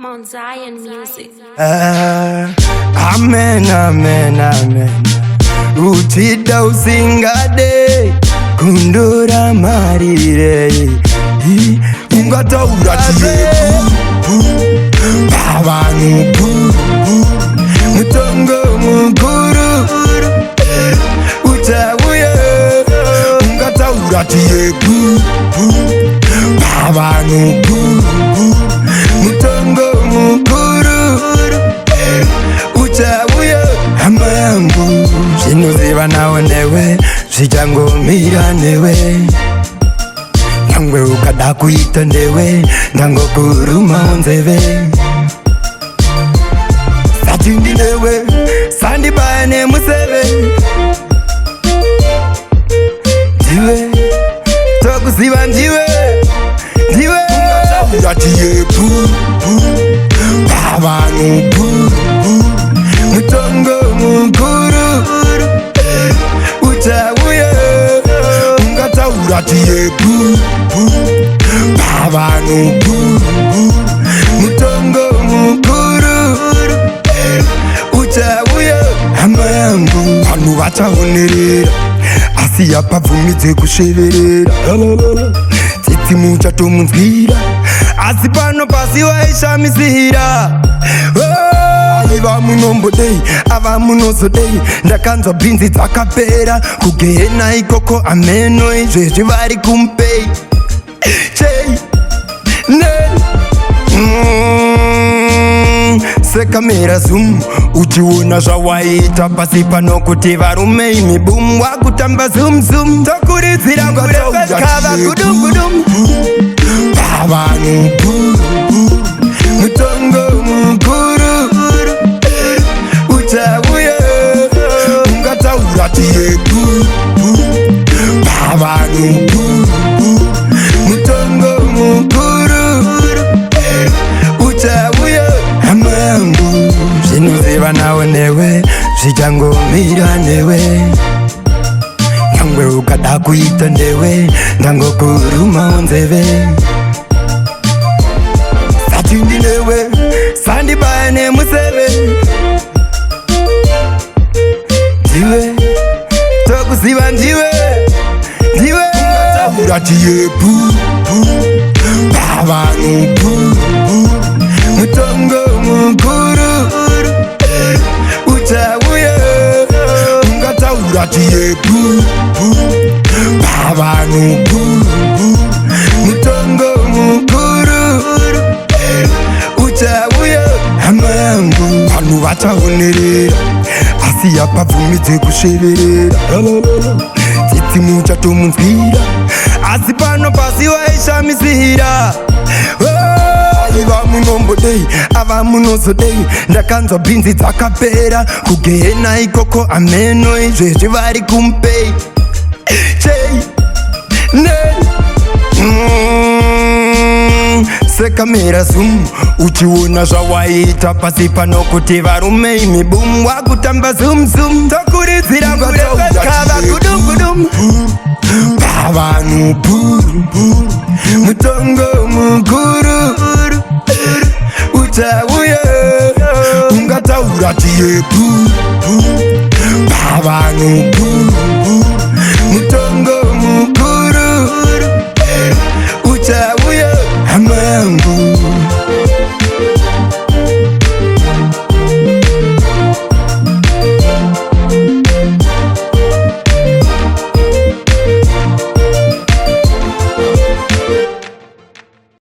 Mount Zion Music. Amen, amen, amen. Uchida usingade kundura marire ungata uratiye abantu mutongo mukuru utabuye ungata uratiye abantu mutongo mukuru utabuye amayangu zinoziba nawe newe zijango miranewe nangwe ukadakuyita ndewe ndango kuruma onzeve satindi newe sandi bane museve ndiwe tokuziba ndiwe ungatauratiye abantu mutongo mukuru utabuye ungatauratiye abantu mutongo mukuru utabuye amayangu vanhu vachaonerera asi yapabvumize kusheverera tsitsi muchatomunzwira asi pano pasi waishamisira ava munombodei ava munozodei ndakanzwa bhinzi dzakapera kugehena ikoko ameno izvezvi vari kumpei chei sekamera zoom uchiona zvawaita pasi pano kuti varume imibum wakutamba zoom tokuridzira kurevekava gudum pavanhu mutongo mukuru utabuye ungatauratiye pavanhu mutongo mukuru utabuye amayangu zvinoziva nawe newe zvichangomira newe nyangwe ukada kuita ndewe ndangokuruma onzeve satindi newe sandibaya nemuseve ndiwe tokuziva ndiwe ungatauratiye pavanhu mutongo mukuru utabuye ungatauratiye pavanhu mutongo mukuru utabuye amayangu vanhu vachaonerera asi yapabvumize kusheverera tsitsi muchatomunzwira asi pano pasi waishamisira ava munombodei ava munozodei ndakanzwa bhinzi dzakapera kugehena ikoko ameno izvezvi vari kumpei chei sekamera zoom uchiona zvawaita pasi pano kuti varume imibum wakutamba zoom tokuridzira kurevekava gudum pavanhu mutongo mukuru utabuye ungatauratiye pavanhu mutongo